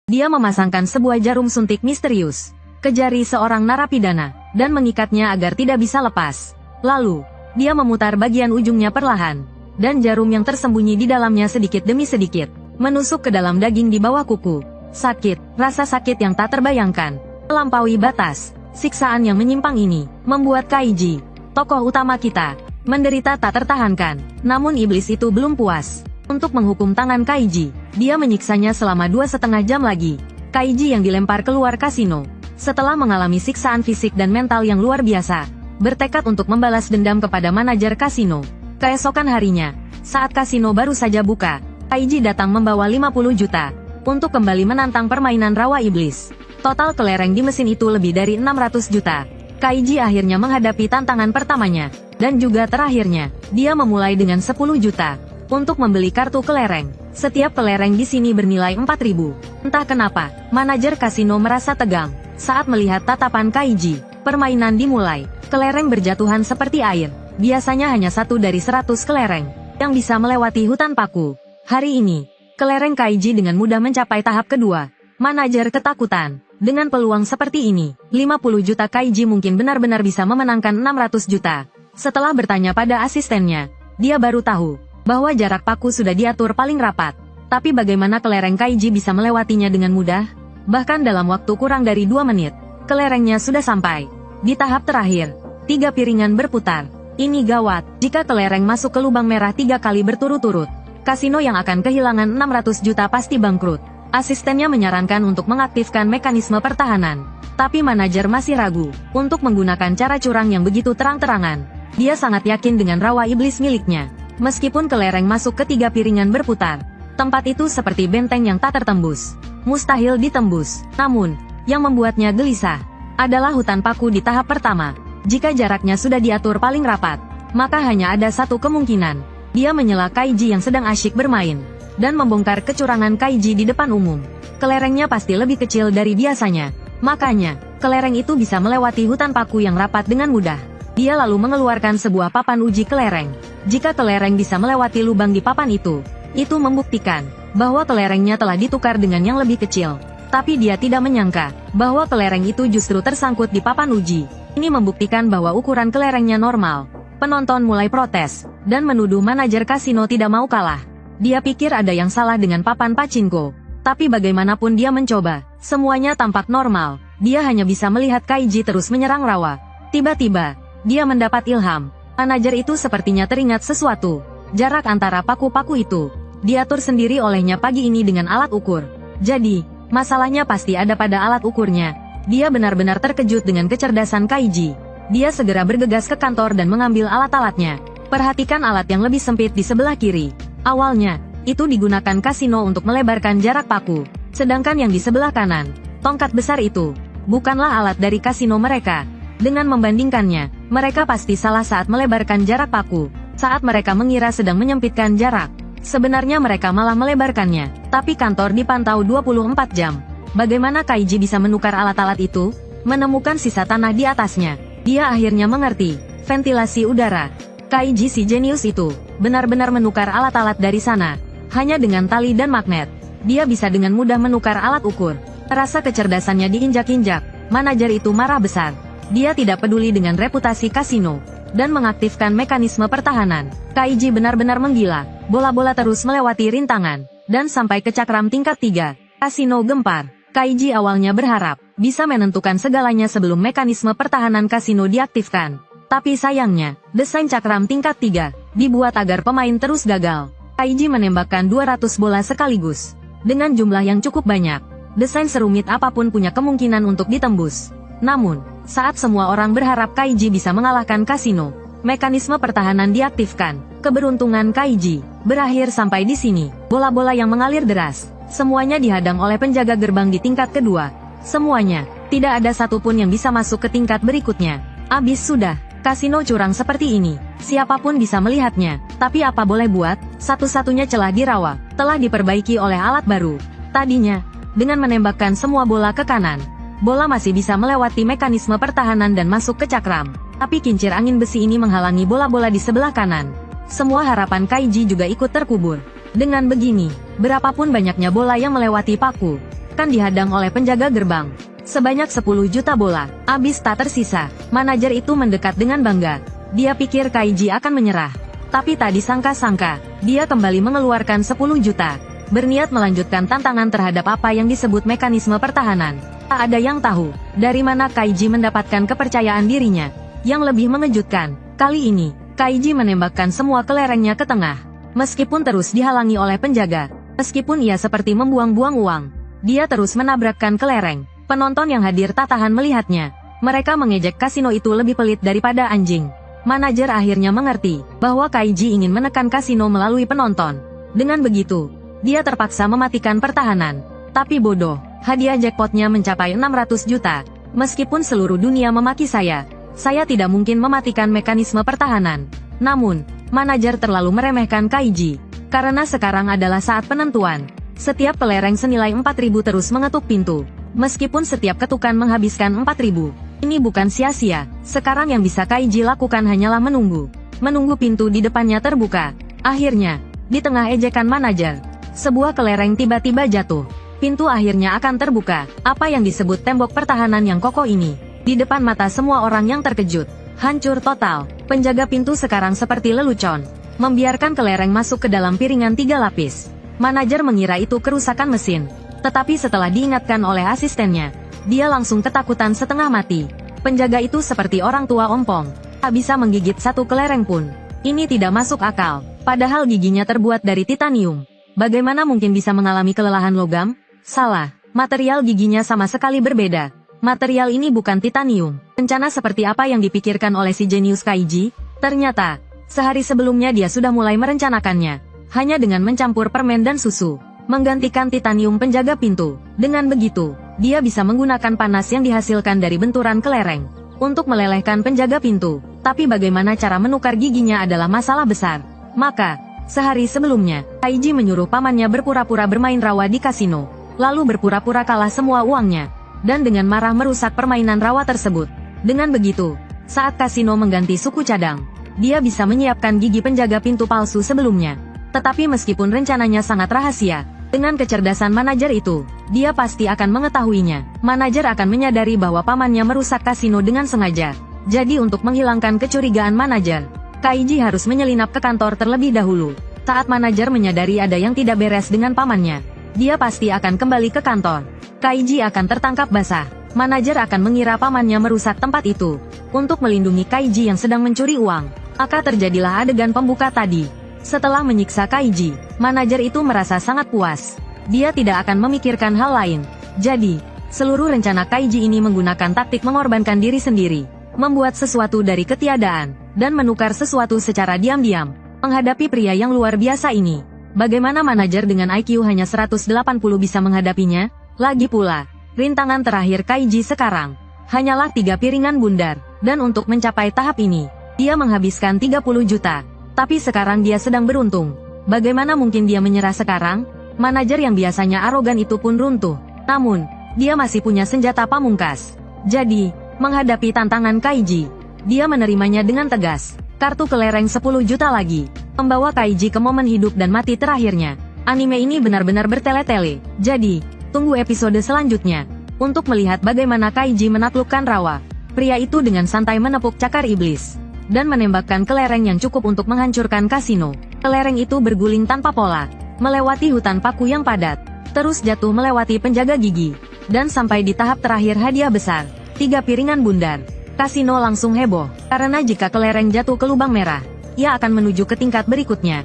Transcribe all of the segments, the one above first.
Dia memasangkan sebuah jarum suntik misterius ke jari seorang narapidana, dan mengikatnya agar tidak bisa lepas. Lalu, dia memutar bagian ujungnya perlahan, dan jarum yang tersembunyi di dalamnya sedikit demi sedikit menusuk ke dalam daging di bawah kuku. Sakit, rasa sakit yang tak terbayangkan, melampaui batas. Siksaan yang menyimpang ini membuat Kaiji, tokoh utama kita, menderita tak tertahankan. Namun iblis itu belum puas. Untuk menghukum tangan Kaiji, dia menyiksanya selama 2,5 jam lagi. Kaiji yang dilempar keluar kasino, setelah mengalami siksaan fisik dan mental yang luar biasa, bertekad untuk membalas dendam kepada manajer kasino. Keesokan harinya, saat kasino baru saja buka, Kaiji datang membawa 50 juta untuk kembali menantang permainan rawa iblis. Total kelereng di mesin itu lebih dari 600 juta. Kaiji akhirnya menghadapi tantangan pertamanya, dan juga terakhirnya. Dia memulai dengan 10 juta untuk membeli kartu kelereng. Setiap kelereng di sini bernilai 4.000. Entah kenapa, manajer kasino merasa tegang saat melihat tatapan Kaiji. Permainan dimulai. Kelereng berjatuhan seperti air. Biasanya hanya 1 dari 100 kelereng yang bisa melewati hutan paku. Hari ini, kelereng Kaiji dengan mudah mencapai tahap kedua. Manajer ketakutan. Dengan peluang seperti ini, 50 juta Kaiji mungkin benar-benar bisa memenangkan 600 juta. Setelah bertanya pada asistennya, dia baru tahu bahwa jarak paku sudah diatur paling rapat. Tapi bagaimana kelereng Kaiji bisa melewatinya dengan mudah? Bahkan dalam waktu kurang dari 2 menit, kelerengnya sudah sampai di tahap terakhir. 3 piringan berputar. Ini gawat. Jika kelereng masuk ke lubang merah 3 kali berturut-turut, kasino yang akan kehilangan 600 juta pasti bangkrut. Asistennya menyarankan untuk mengaktifkan mekanisme pertahanan. Tapi manajer masih ragu untuk menggunakan cara curang yang begitu terang-terangan. Dia sangat yakin dengan rawa iblis miliknya. Meskipun kelereng masuk ke 3 piringan berputar, tempat itu seperti benteng yang tak tertembus. Mustahil ditembus. Namun, yang membuatnya gelisah adalah hutan paku di tahap pertama. Jika jaraknya sudah diatur paling rapat, maka hanya ada satu kemungkinan. Dia menyela Kaiji yang sedang asyik bermain, dan membongkar kecurangan Kaiji di depan umum. Kelerengnya pasti lebih kecil dari biasanya. Makanya, kelereng itu bisa melewati hutan paku yang rapat dengan mudah. Dia lalu mengeluarkan sebuah papan uji kelereng. Jika kelereng bisa melewati lubang di papan itu membuktikan bahwa kelerengnya telah ditukar dengan yang lebih kecil. Tapi dia tidak menyangka bahwa kelereng itu justru tersangkut di papan uji. Ini membuktikan bahwa ukuran kelerengnya normal. Penonton mulai protes, dan menuduh manajer kasino tidak mau kalah. Dia pikir ada yang salah dengan papan pachinko. Tapi bagaimanapun dia mencoba, semuanya tampak normal. Dia hanya bisa melihat Kaiji terus menyerang rawa. Tiba-tiba, dia mendapat ilham. Manajer itu sepertinya teringat sesuatu. Jarak antara paku-paku itu diatur sendiri olehnya pagi ini dengan alat ukur. Jadi, masalahnya pasti ada pada alat ukurnya. Dia benar-benar terkejut dengan kecerdasan Kaiji. Dia segera bergegas ke kantor dan mengambil alat-alatnya. Perhatikan alat yang lebih sempit di sebelah kiri. Awalnya, itu digunakan kasino untuk melebarkan jarak paku. Sedangkan yang di sebelah kanan, tongkat besar itu, bukanlah alat dari kasino mereka. Dengan membandingkannya, mereka pasti salah saat melebarkan jarak paku. Saat mereka mengira sedang menyempitkan jarak, sebenarnya mereka malah melebarkannya. Tapi kantor dipantau 24 jam. Bagaimana Kaiji bisa menukar alat-alat itu? Menemukan sisa tanah di atasnya, dia akhirnya mengerti. Ventilasi udara. Kaiji si jenius itu benar-benar menukar alat-alat dari sana. Hanya dengan tali dan magnet, dia bisa dengan mudah menukar alat ukur. Rasa kecerdasannya diinjak-injak. Manajer itu marah besar. Dia tidak peduli dengan reputasi kasino, dan mengaktifkan mekanisme pertahanan. Kaiji benar-benar menggila. Bola-bola terus melewati rintangan, dan sampai ke cakram tingkat 3. Kasino gempar. Kaiji awalnya berharap bisa menentukan segalanya sebelum mekanisme pertahanan kasino diaktifkan. Tapi sayangnya, desain cakram tingkat 3 dibuat agar pemain terus gagal. Kaiji menembakkan 200 bola sekaligus. Dengan jumlah yang cukup banyak, desain serumit apapun punya kemungkinan untuk ditembus. Namun, saat semua orang berharap Kaiji bisa mengalahkan kasino, mekanisme pertahanan diaktifkan. Keberuntungan Kaiji berakhir sampai di sini. Bola-bola yang mengalir deras, semuanya dihadang oleh penjaga gerbang di tingkat kedua. Semuanya, tidak ada satupun yang bisa masuk ke tingkat berikutnya. Abis sudah. Kasino curang seperti ini, siapapun bisa melihatnya. Tapi apa boleh buat, satu-satunya celah di rawa telah diperbaiki oleh alat baru. Tadinya, dengan menembakkan semua bola ke kanan, bola masih bisa melewati mekanisme pertahanan dan masuk ke cakram. Tapi kincir angin besi ini menghalangi bola-bola di sebelah kanan. Semua harapan Kaiji juga ikut terkubur. Dengan begini, berapapun banyaknya bola yang melewati paku, bahkan dihadang oleh penjaga gerbang. Sebanyak 10 juta bola, habis tak tersisa. Manajer itu mendekat dengan bangga. Dia pikir Kaiji akan menyerah. Tapi tak disangka-sangka, dia kembali mengeluarkan 10 juta. Berniat melanjutkan tantangan terhadap apa yang disebut mekanisme pertahanan. Tak ada yang tahu, dari mana Kaiji mendapatkan kepercayaan dirinya. Yang lebih mengejutkan, kali ini, Kaiji menembakkan semua kelerengnya ke tengah. Meskipun terus dihalangi oleh penjaga, meskipun ia seperti membuang-buang uang, dia terus menabrakkan kelereng. Penonton yang hadir tak tahan melihatnya. Mereka mengejek kasino itu lebih pelit daripada anjing. Manajer akhirnya mengerti bahwa Kaiji ingin menekan kasino melalui penonton. Dengan begitu, dia terpaksa mematikan pertahanan. Tapi bodoh, hadiah jackpotnya mencapai 600 juta. Meskipun seluruh dunia memaki saya tidak mungkin mematikan mekanisme pertahanan. Namun, manajer terlalu meremehkan Kaiji. Karena sekarang adalah saat penentuan. Setiap kelereng senilai 4.000 terus mengetuk pintu. Meskipun setiap ketukan menghabiskan 4.000, ini bukan sia-sia. Sekarang yang bisa Kaiji lakukan hanyalah menunggu. Menunggu pintu di depannya terbuka. Akhirnya, di tengah ejekan manajer, sebuah kelereng tiba-tiba jatuh. Pintu akhirnya akan terbuka. Apa yang disebut tembok pertahanan yang kokoh ini, di depan mata semua orang yang terkejut, hancur total. Penjaga pintu sekarang seperti lelucon, membiarkan kelereng masuk ke dalam piringan 3 lapis. Manajer mengira itu kerusakan mesin. Tetapi setelah diingatkan oleh asistennya, dia langsung ketakutan setengah mati. Penjaga itu seperti orang tua ompong, tak bisa menggigit satu kelereng pun. Ini tidak masuk akal, padahal giginya terbuat dari titanium. Bagaimana mungkin bisa mengalami kelelahan logam? Salah, material giginya sama sekali berbeda. Material ini bukan titanium. Rencana seperti apa yang dipikirkan oleh si jenius Kaiji? Ternyata, sehari sebelumnya dia sudah mulai merencanakannya. Hanya dengan mencampur permen dan susu, menggantikan titanium penjaga pintu. Dengan begitu, dia bisa menggunakan panas yang dihasilkan dari benturan kelereng untuk melelehkan penjaga pintu. Tapi bagaimana cara menukar giginya adalah masalah besar. Maka, sehari sebelumnya, Kaiji menyuruh pamannya berpura-pura bermain rawa di kasino, lalu berpura-pura kalah semua uangnya, dan dengan marah merusak permainan rawa tersebut. Dengan begitu, saat kasino mengganti suku cadang, dia bisa menyiapkan gigi penjaga pintu palsu sebelumnya. Tetapi meskipun rencananya sangat rahasia, dengan kecerdasan manajer itu, dia pasti akan mengetahuinya. Manajer akan menyadari bahwa pamannya merusak kasino dengan sengaja. Jadi untuk menghilangkan kecurigaan manajer, Kaiji harus menyelinap ke kantor terlebih dahulu. Saat manajer menyadari ada yang tidak beres dengan pamannya, dia pasti akan kembali ke kantor. Kaiji akan tertangkap basah. Manajer akan mengira pamannya merusak tempat itu. Untuk melindungi Kaiji yang sedang mencuri uang, maka terjadilah adegan pembuka tadi. Setelah menyiksa Kaiji, manajer itu merasa sangat puas. Dia tidak akan memikirkan hal lain. Jadi, seluruh rencana Kaiji ini menggunakan taktik mengorbankan diri sendiri, membuat sesuatu dari ketiadaan, dan menukar sesuatu secara diam-diam. Menghadapi pria yang luar biasa ini, bagaimana manajer dengan IQ hanya 180 bisa menghadapinya? Lagi pula, rintangan terakhir Kaiji sekarang hanyalah 3 piringan bundar, dan untuk mencapai tahap ini, dia menghabiskan 30 juta. Tapi sekarang dia sedang beruntung. Bagaimana mungkin dia menyerah sekarang? Manajer yang biasanya arogan itu pun runtuh. Namun, dia masih punya senjata pamungkas. Jadi, menghadapi tantangan Kaiji, dia menerimanya dengan tegas. Kartu kelereng 10 juta lagi, membawa Kaiji ke momen hidup dan mati terakhirnya. Anime ini benar-benar bertele-tele. Jadi, tunggu episode selanjutnya untuk melihat bagaimana Kaiji menaklukkan rawa. Pria itu dengan santai menepuk cakar iblis dan menembakkan kelereng yang cukup untuk menghancurkan kasino. Kelereng itu berguling tanpa pola, melewati hutan paku yang padat, terus jatuh melewati penjaga gigi, dan sampai di tahap terakhir hadiah besar, 3 piringan bundar. Kasino langsung heboh, karena jika kelereng jatuh ke lubang merah, ia akan menuju ke tingkat berikutnya.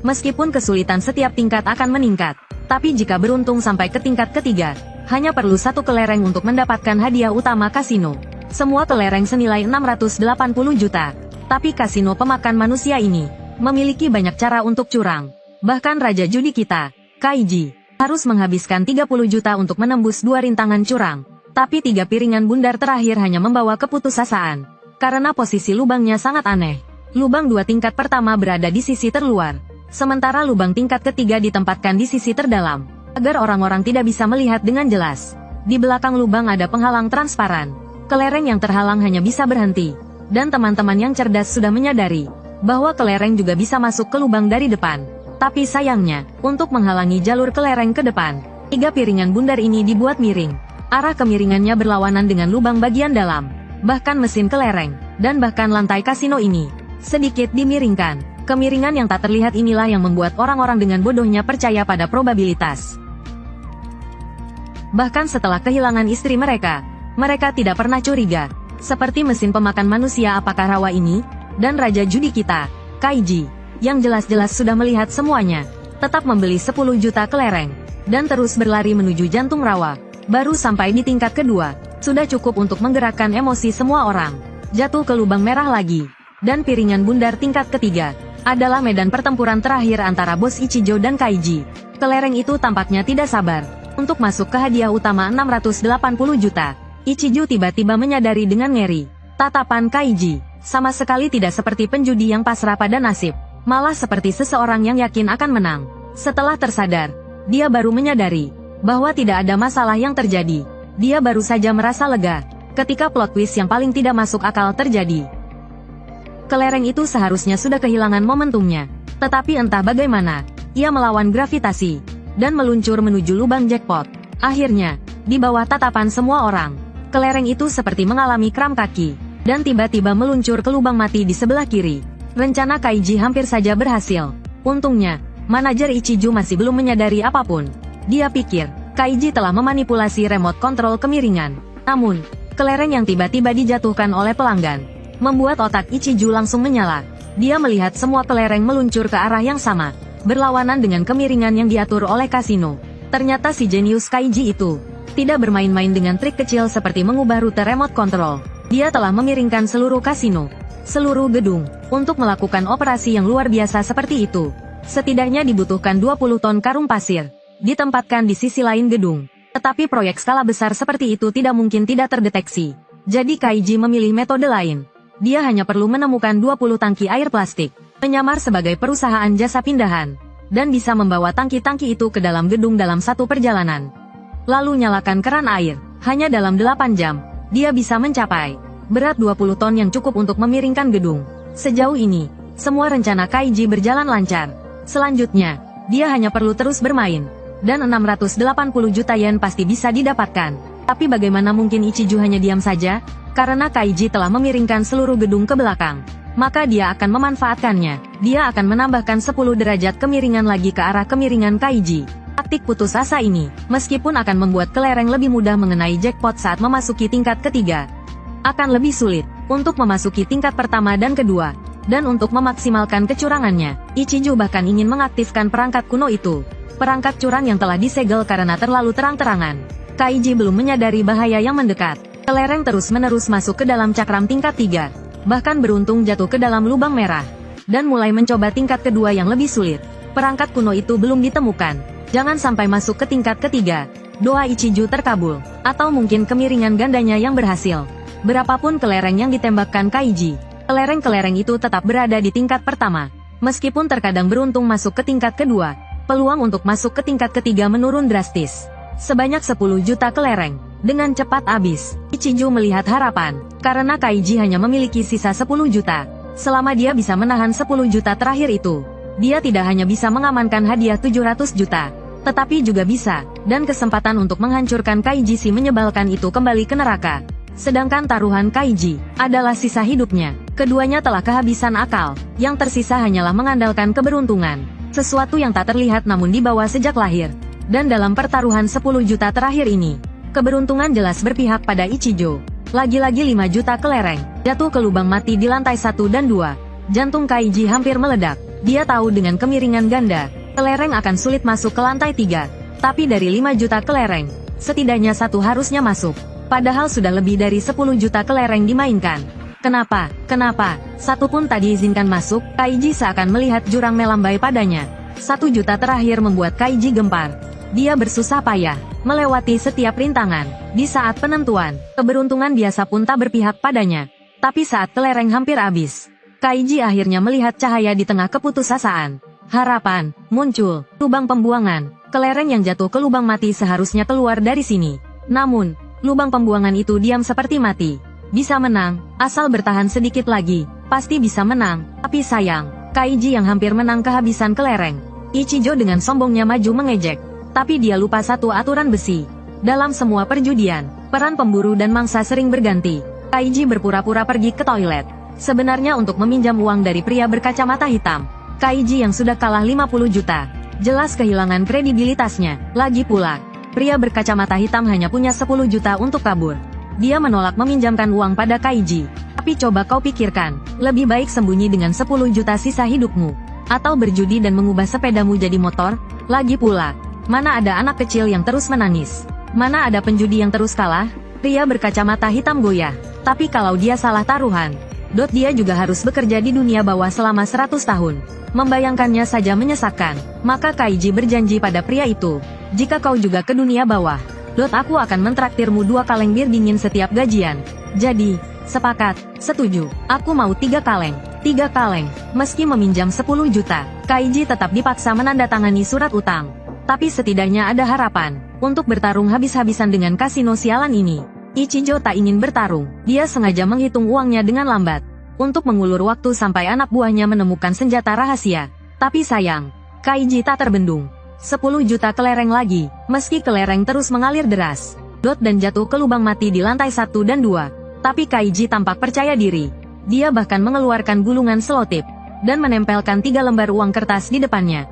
Meskipun kesulitan setiap tingkat akan meningkat, tapi jika beruntung sampai ke tingkat ketiga, hanya perlu 1 kelereng untuk mendapatkan hadiah utama kasino. Semua kelereng senilai 680 juta. Tapi kasino pemakan manusia ini memiliki banyak cara untuk curang. Bahkan raja judi kita, Kaiji, harus menghabiskan 30 juta untuk menembus 2 rintangan curang. Tapi 3 piringan bundar terakhir hanya membawa keputusasaan. Karena posisi lubangnya sangat aneh. Lubang 2 tingkat pertama berada di sisi terluar, sementara lubang tingkat ketiga ditempatkan di sisi terdalam, agar orang-orang tidak bisa melihat dengan jelas. Di belakang lubang ada penghalang transparan. Kelereng yang terhalang hanya bisa berhenti, dan teman-teman yang cerdas sudah menyadari bahwa kelereng juga bisa masuk ke lubang dari depan. Tapi sayangnya, untuk menghalangi jalur kelereng ke depan, 3 piringan bundar ini dibuat miring. Arah kemiringannya berlawanan dengan lubang bagian dalam. Bahkan mesin kelereng, dan bahkan lantai kasino ini sedikit dimiringkan. Kemiringan yang tak terlihat inilah yang membuat orang-orang dengan bodohnya percaya pada probabilitas. Bahkan setelah kehilangan istri mereka tidak pernah curiga. Seperti mesin pemakan manusia apakah rawa ini? Dan raja judi kita, Kaiji, yang jelas-jelas sudah melihat semuanya, tetap membeli 10 juta kelereng, dan terus berlari menuju jantung rawa. Baru sampai di tingkat kedua, sudah cukup untuk menggerakkan emosi semua orang. Jatuh ke lubang merah lagi. Dan piringan bundar tingkat ketiga adalah medan pertempuran terakhir antara bos Ichijo dan Kaiji. Kelereng itu tampaknya tidak sabar untuk masuk ke hadiah utama 680 juta. Ichijo tiba-tiba menyadari dengan ngeri. Tatapan Kaiji sama sekali tidak seperti penjudi yang pasrah pada nasib, malah seperti seseorang yang yakin akan menang. Setelah tersadar, dia baru menyadari bahwa tidak ada masalah yang terjadi. Dia baru saja merasa lega ketika plot twist yang paling tidak masuk akal terjadi. Kelereng itu seharusnya sudah kehilangan momentumnya, tetapi entah bagaimana, ia melawan gravitasi dan meluncur menuju lubang jackpot. Akhirnya, di bawah tatapan semua orang, kelereng itu seperti mengalami kram kaki, dan tiba-tiba meluncur ke lubang mati di sebelah kiri. Rencana Kaiji hampir saja berhasil. Untungnya, manajer Ichijo masih belum menyadari apapun. Dia pikir, Kaiji telah memanipulasi remote kontrol kemiringan. Namun, kelereng yang tiba-tiba dijatuhkan oleh pelanggan membuat otak Ichijo langsung menyala. Dia melihat semua kelereng meluncur ke arah yang sama, berlawanan dengan kemiringan yang diatur oleh kasino. Ternyata si jenius Kaiji itu tidak bermain-main dengan trik kecil seperti mengubah rute remote control. Dia telah memiringkan seluruh kasino, seluruh gedung, untuk melakukan operasi yang luar biasa seperti itu. Setidaknya dibutuhkan 20 ton karung pasir, ditempatkan di sisi lain gedung. Tetapi proyek skala besar seperti itu tidak mungkin tidak terdeteksi. Jadi Kaiji memilih metode lain. Dia hanya perlu menemukan 20 tangki air plastik, menyamar sebagai perusahaan jasa pindahan, dan bisa membawa tangki-tangki itu ke dalam gedung dalam satu perjalanan. Lalu nyalakan keran air. Hanya dalam 8 jam, dia bisa mencapai berat 20 ton yang cukup untuk memiringkan gedung. Sejauh ini, semua rencana Kaiji berjalan lancar. Selanjutnya, dia hanya perlu terus bermain, dan 680 juta yen pasti bisa didapatkan. Tapi bagaimana mungkin Ichijo hanya diam saja? Karena Kaiji telah memiringkan seluruh gedung ke belakang, maka dia akan memanfaatkannya. Dia akan menambahkan 10 derajat kemiringan lagi ke arah kemiringan Kaiji. Taktik putus asa ini, meskipun akan membuat kelereng lebih mudah mengenai jackpot saat memasuki tingkat ketiga, akan lebih sulit untuk memasuki tingkat pertama dan kedua. Dan untuk memaksimalkan kecurangannya, Ichijo bahkan ingin mengaktifkan perangkat kuno itu. Perangkat curang yang telah disegel karena terlalu terang-terangan. Kaiji belum menyadari bahaya yang mendekat. Kelereng terus-menerus masuk ke dalam cakram tingkat 3. Bahkan beruntung jatuh ke dalam lubang merah. Dan mulai mencoba tingkat kedua yang lebih sulit. Perangkat kuno itu belum ditemukan. Jangan sampai masuk ke tingkat ketiga. Doa Ichijo terkabul. Atau mungkin kemiringan gandanya yang berhasil. Berapapun kelereng yang ditembakkan Kaiji, kelereng-kelereng itu tetap berada di tingkat pertama. Meskipun terkadang beruntung masuk ke tingkat kedua, peluang untuk masuk ke tingkat ketiga menurun drastis. Sebanyak 10 juta kelereng dengan cepat habis. Ichijo melihat harapan, karena Kaiji hanya memiliki sisa 10 juta. Selama dia bisa menahan 10 juta terakhir itu, dia tidak hanya bisa mengamankan hadiah 700 juta, tetapi juga bisa, dan kesempatan untuk menghancurkan Kaiji si menyebalkan itu kembali ke neraka. Sedangkan taruhan Kaiji adalah sisa hidupnya. Keduanya telah kehabisan akal, yang tersisa hanyalah mengandalkan keberuntungan. Sesuatu yang tak terlihat namun dibawa sejak lahir. Dan dalam pertaruhan 10 juta terakhir ini, keberuntungan jelas berpihak pada Ichijo. Lagi-lagi 5 juta kelereng jatuh ke lubang mati di lantai 1 dan 2. Jantung Kaiji hampir meledak. Dia tahu dengan kemiringan ganda, kelereng akan sulit masuk ke lantai 3. Tapi dari 5 juta kelereng, setidaknya 1 harusnya masuk. Padahal sudah lebih dari 10 juta kelereng dimainkan. Kenapa? Satu pun tak diizinkan masuk. Kaiji seakan melihat jurang melambai padanya. 1 juta terakhir membuat Kaiji gempar. Dia bersusah payah melewati setiap rintangan. Di saat penentuan, keberuntungan biasa pun tak berpihak padanya. Tapi saat kelereng hampir habis, Kaiji akhirnya melihat cahaya di tengah keputusasaan. Harapan muncul. Lubang pembuangan. Kelereng yang jatuh ke lubang mati seharusnya keluar dari sini. Namun, lubang pembuangan itu diam seperti mati. Bisa menang, asal bertahan sedikit lagi, pasti bisa menang. Tapi sayang, Kaiji yang hampir menang kehabisan kelereng. Ichijo dengan sombongnya maju mengejek. Tapi dia lupa satu aturan besi. Dalam semua perjudian, peran pemburu dan mangsa sering berganti. Kaiji berpura-pura pergi ke toilet. Sebenarnya untuk meminjam uang dari pria berkacamata hitam. Kaiji yang sudah kalah 50 juta. Jelas kehilangan kredibilitasnya. Lagi pula, pria berkacamata hitam hanya punya 10 juta untuk kabur. Dia menolak meminjamkan uang pada Kaiji. Tapi coba kau pikirkan, lebih baik sembunyi dengan 10 juta sisa hidupmu. Atau berjudi dan mengubah sepedamu jadi motor. Lagi pula, mana ada anak kecil yang terus menangis? Mana ada penjudi yang terus kalah? Pria berkacamata hitam goyah. Tapi kalau dia salah taruhan, dia juga harus bekerja di dunia bawah selama 100 tahun. Membayangkannya saja menyesakkan. Maka Kaiji berjanji pada pria itu, jika kau juga ke dunia bawah, aku akan mentraktirmu 2 kaleng bir dingin setiap gajian. Jadi, sepakat, setuju, aku mau 3 kaleng. 3 kaleng, meski meminjam 10 juta, Kaiji tetap dipaksa menandatangani surat utang. Tapi setidaknya ada harapan untuk bertarung habis-habisan dengan kasino sialan ini. Ichijo tak ingin bertarung, dia sengaja menghitung uangnya dengan lambat, untuk mengulur waktu sampai anak buahnya menemukan senjata rahasia. Tapi sayang, Kaiji tak terbendung. 10 juta kelereng lagi, meski kelereng terus mengalir deras. Dan jatuh ke lubang mati di lantai 1 dan 2. Tapi Kaiji tampak percaya diri. Dia bahkan mengeluarkan gulungan selotip, dan menempelkan 3 lembar uang kertas di depannya.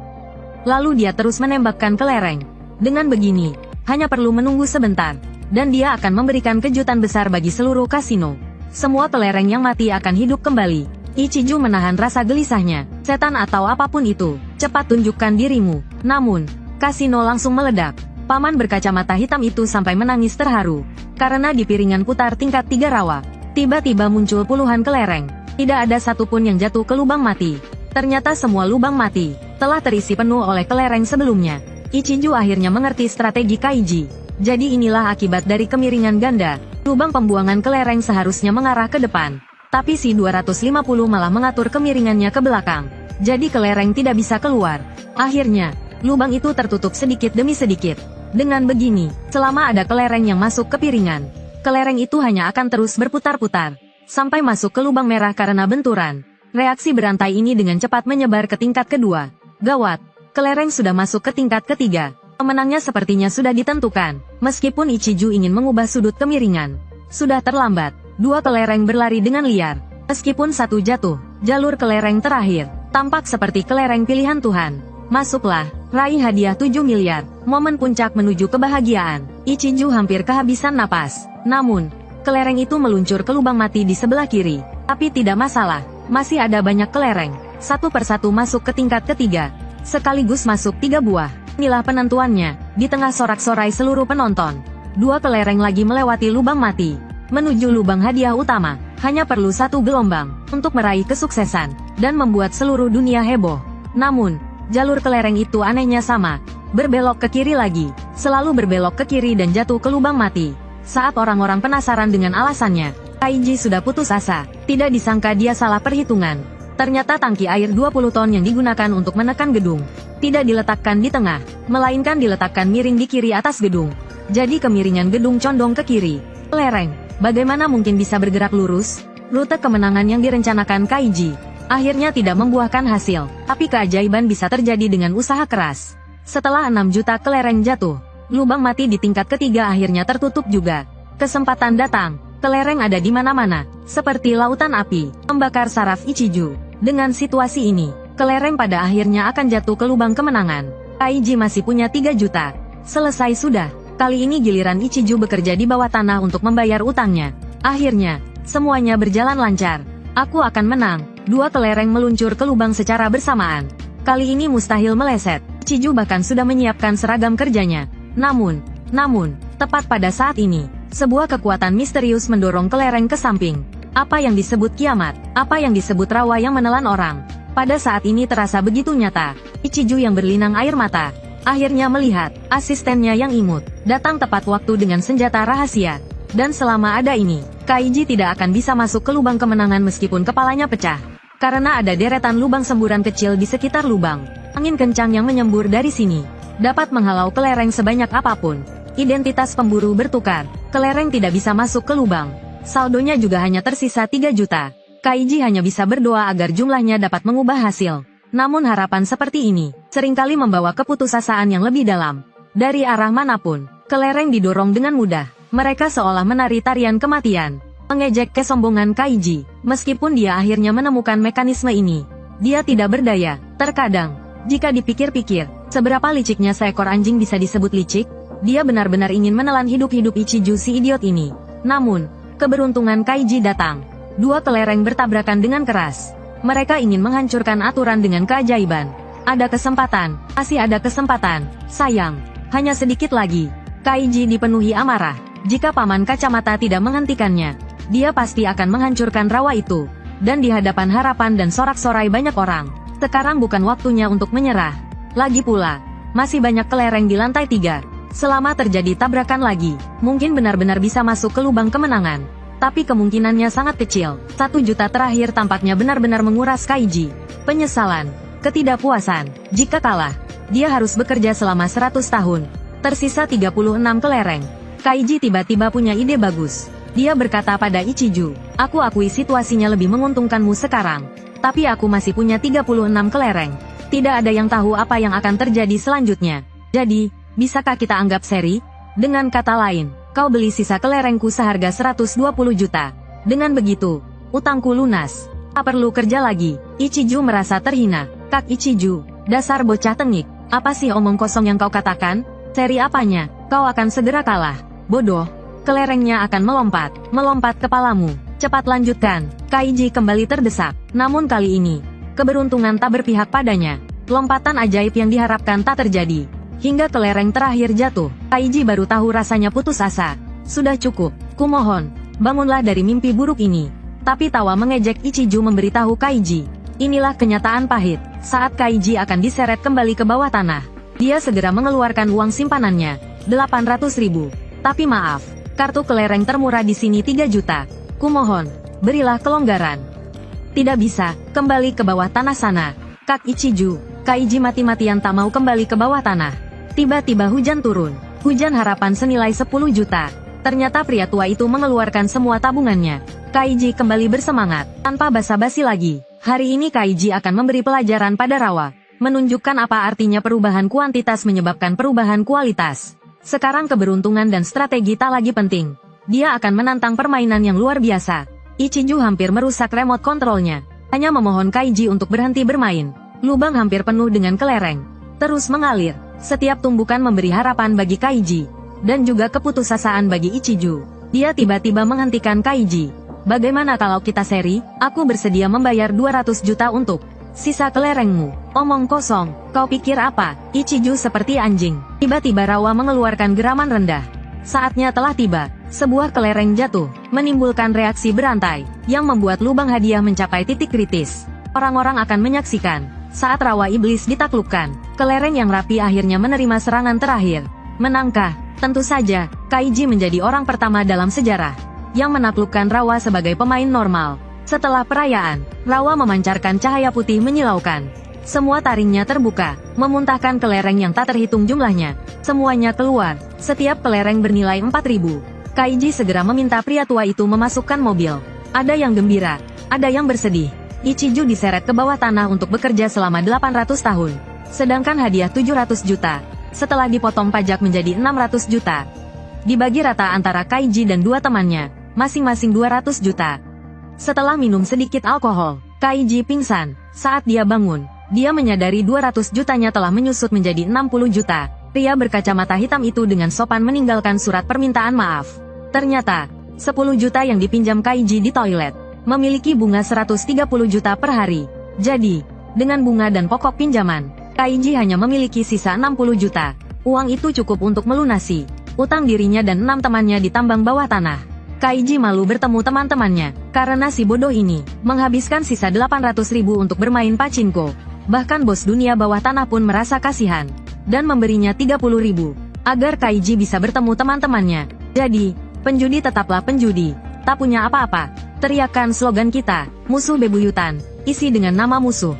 Lalu dia terus menembakkan kelereng. Dengan begini, hanya perlu menunggu sebentar, dan dia akan memberikan kejutan besar bagi seluruh kasino. Semua kelereng yang mati akan hidup kembali. Ichijo menahan rasa gelisahnya. Setan atau apapun itu, cepat tunjukkan dirimu. Namun, kasino langsung meledak. Paman berkacamata hitam itu sampai menangis terharu. Karena di piringan putar tingkat 3 rawa, tiba-tiba muncul puluhan kelereng. Tidak ada satupun yang jatuh ke lubang mati. Ternyata semua lubang mati telah terisi penuh oleh kelereng sebelumnya. Ichijo akhirnya mengerti strategi Kaiji. Jadi inilah akibat dari kemiringan ganda. Lubang pembuangan kelereng seharusnya mengarah ke depan. Tapi si 250 malah mengatur kemiringannya ke belakang. Jadi kelereng tidak bisa keluar. Akhirnya, lubang itu tertutup sedikit demi sedikit. Dengan begini, selama ada kelereng yang masuk ke piringan, kelereng itu hanya akan terus berputar-putar, sampai masuk ke lubang merah karena benturan. Reaksi berantai ini dengan cepat menyebar ke tingkat kedua. Gawat, kelereng sudah masuk ke tingkat ketiga. Pemenangnya sepertinya sudah ditentukan. Meskipun Ichijo ingin mengubah sudut kemiringan, sudah terlambat. 2 kelereng berlari dengan liar. Meskipun satu jatuh, jalur kelereng terakhir tampak seperti kelereng pilihan Tuhan. Masuklah, raih hadiah 7 miliar. Momen puncak menuju kebahagiaan. Ichijo hampir kehabisan napas. Namun, kelereng itu meluncur ke lubang mati di sebelah kiri. Tapi tidak masalah, masih ada banyak kelereng. Satu persatu masuk ke tingkat ketiga. Sekaligus masuk 3 buah. Inilah penentuannya, di tengah sorak-sorai seluruh penonton. 2 kelereng lagi melewati lubang mati, menuju lubang hadiah utama. Hanya perlu 1 gelombang, untuk meraih kesuksesan, dan membuat seluruh dunia heboh. Namun, jalur kelereng itu anehnya sama, berbelok ke kiri lagi, selalu berbelok ke kiri dan jatuh ke lubang mati. Saat orang-orang penasaran dengan alasannya, Kaiji sudah putus asa. Tidak disangka dia salah perhitungan. Ternyata tangki air 20 ton yang digunakan untuk menekan gedung, tidak diletakkan di tengah, melainkan diletakkan miring di kiri atas gedung. Jadi kemiringan gedung condong ke kiri. Kelereng, bagaimana mungkin bisa bergerak lurus? Rute kemenangan yang direncanakan Kaiji akhirnya tidak membuahkan hasil, tapi keajaiban bisa terjadi dengan usaha keras. Setelah 6 juta kelereng jatuh, lubang mati di tingkat ketiga akhirnya tertutup juga. Kesempatan datang, kelereng ada di mana-mana, seperti lautan api, membakar saraf Ichijo. Dengan situasi ini, kelereng pada akhirnya akan jatuh ke lubang kemenangan. Kaiji masih punya 3 juta. Selesai sudah. Kali ini giliran Ichijo bekerja di bawah tanah untuk membayar utangnya. Akhirnya, semuanya berjalan lancar. Aku akan menang. 2 kelereng meluncur ke lubang secara bersamaan. Kali ini mustahil meleset. Ichijo bahkan sudah menyiapkan seragam kerjanya. Namun, tepat pada saat ini, sebuah kekuatan misterius mendorong kelereng ke samping. Apa yang disebut kiamat? Apa yang disebut rawa yang menelan orang? Pada saat ini terasa begitu nyata. Ichijo yang berlinang air mata, akhirnya melihat asistennya yang imut datang tepat waktu dengan senjata rahasia. Dan selama ada ini, Kaiji tidak akan bisa masuk ke lubang kemenangan meskipun kepalanya pecah. Karena ada deretan lubang semburan kecil di sekitar lubang. Angin kencang yang menyembur dari sini dapat menghalau kelereng sebanyak apapun. Identitas pemburu bertukar. Kelereng tidak bisa masuk ke lubang. Saldonya juga hanya tersisa 3 juta. Kaiji hanya bisa berdoa agar jumlahnya dapat mengubah hasil. Namun harapan seperti ini seringkali membawa keputusasaan yang lebih dalam. Dari arah manapun, kelereng didorong dengan mudah. Mereka seolah menari tarian kematian. Mengejek kesombongan Kaiji. Meskipun dia akhirnya menemukan mekanisme ini, dia tidak berdaya. Terkadang, jika dipikir-pikir, seberapa liciknya seekor anjing bisa disebut licik? Dia benar-benar ingin menelan hidup-hidup Ichiju si idiot ini. Namun, keberuntungan Kaiji datang. Dua kelereng bertabrakan dengan keras. Mereka ingin menghancurkan aturan dengan keajaiban. Ada kesempatan, masih ada kesempatan. Sayang, hanya sedikit lagi. Kaiji dipenuhi amarah. Jika Paman Kacamata tidak menghentikannya, dia pasti akan menghancurkan rawa itu. Dan di hadapan harapan dan sorak-sorai banyak orang, sekarang bukan waktunya untuk menyerah. Lagi pula, masih banyak kelereng di lantai 3. Selama terjadi tabrakan lagi, mungkin benar-benar bisa masuk ke lubang kemenangan. Tapi kemungkinannya sangat kecil. 1 juta terakhir tampaknya benar-benar menguras Kaiji. Penyesalan, ketidakpuasan. Jika kalah, dia harus bekerja selama 100 tahun. Tersisa 36 kelereng. Kaiji tiba-tiba punya ide bagus. Dia berkata pada Ichiju, "Aku akui situasinya lebih menguntungkanmu sekarang. Tapi aku masih punya 36 kelereng. Tidak ada yang tahu apa yang akan terjadi selanjutnya. Jadi, bisakah kita anggap seri? Dengan kata lain, kau beli sisa kelerengku seharga 120 juta. Dengan begitu, utangku lunas. Tak perlu kerja lagi." Ichiju merasa terhina. "Kak Ichiju, dasar bocah tengik. Apa sih omong kosong yang kau katakan? Seri apanya? Kau akan segera kalah. Bodoh. Kelerengnya akan melompat kepalamu. Cepat lanjutkan." Kaiji kembali terdesak. Namun kali ini, keberuntungan tak berpihak padanya. Lompatan ajaib yang diharapkan tak terjadi. Hingga kelereng terakhir jatuh, Kaiji baru tahu rasanya putus asa. "Sudah cukup. Kumohon, bangunlah dari mimpi buruk ini." Tapi tawa mengejek Ichiju memberitahu Kaiji. Inilah kenyataan pahit. Saat Kaiji akan diseret kembali ke bawah tanah, dia segera mengeluarkan uang simpanannya, 800.000. Tapi maaf, kartu kelereng termurah di sini 3 juta. Kumohon, berilah kelonggaran. Tidak bisa, kembali ke bawah tanah sana. Kak Ichiju, Kaiji mati-matian tak mau kembali ke bawah tanah. Tiba-tiba hujan turun. Hujan harapan senilai 10 juta. Ternyata pria tua itu mengeluarkan semua tabungannya. Kaiji kembali bersemangat, tanpa basa-basi lagi. Hari ini Kaiji akan memberi pelajaran pada rawa. Menunjukkan apa artinya perubahan kuantitas menyebabkan perubahan kualitas. Sekarang keberuntungan dan strategi tak lagi penting. Dia akan menantang permainan yang luar biasa. Ichiju hampir merusak remote kontrolnya. Hanya memohon Kaiji untuk berhenti bermain. Lubang hampir penuh dengan kelereng. Terus mengalir. Setiap tumbukan memberi harapan bagi Kaiji. Dan juga keputusasaan bagi Ichiju. Dia tiba-tiba menghentikan Kaiji. "Bagaimana kalau kita seri? Aku bersedia membayar 200 juta untuk sisa kelerengmu." "Omong kosong, kau pikir apa?" Ichiju seperti anjing. Tiba-tiba rawa mengeluarkan geraman rendah. Saatnya telah tiba. Sebuah kelereng jatuh, menimbulkan reaksi berantai, yang membuat lubang hadiah mencapai titik kritis. Orang-orang akan menyaksikan, saat rawa iblis ditaklukkan, kelereng yang rapi akhirnya menerima serangan terakhir. Menangkah? Tentu saja, Kaiji menjadi orang pertama dalam sejarah yang menaklukkan rawa sebagai pemain normal. Setelah perayaan, rawa memancarkan cahaya putih menyilaukan. Semua taringnya terbuka, memuntahkan kelereng yang tak terhitung jumlahnya. Semuanya keluar, setiap kelereng bernilai 4.000. Kaiji segera meminta pria tua itu memasukkan mobil. Ada yang gembira, ada yang bersedih. Ichiju diseret ke bawah tanah untuk bekerja selama 800 tahun. Sedangkan hadiah 700 juta, setelah dipotong pajak menjadi 600 juta. Dibagi rata antara Kaiji dan dua temannya, masing-masing 200 juta. Setelah minum sedikit alkohol, Kaiji pingsan. Saat dia bangun, dia menyadari 200 jutanya telah menyusut menjadi 60 juta. Pria berkacamata hitam itu dengan sopan meninggalkan surat permintaan maaf. Ternyata, 10 juta yang dipinjam Kaiji di toilet, memiliki bunga 130 juta per hari. Jadi, dengan bunga dan pokok pinjaman, Kaiji hanya memiliki sisa 60 juta. Uang itu cukup untuk melunasi utang dirinya dan 6 temannya di tambang bawah tanah. Kaiji malu bertemu teman-temannya, karena si bodoh ini menghabiskan sisa 800.000 untuk bermain pachinko. Bahkan bos dunia bawah tanah pun merasa kasihan, dan memberinya 30.000, agar Kaiji bisa bertemu teman-temannya. Jadi, penjudi tetaplah penjudi, tak punya apa-apa. Teriakan slogan kita, musuh bebuyutan, isi dengan nama musuh.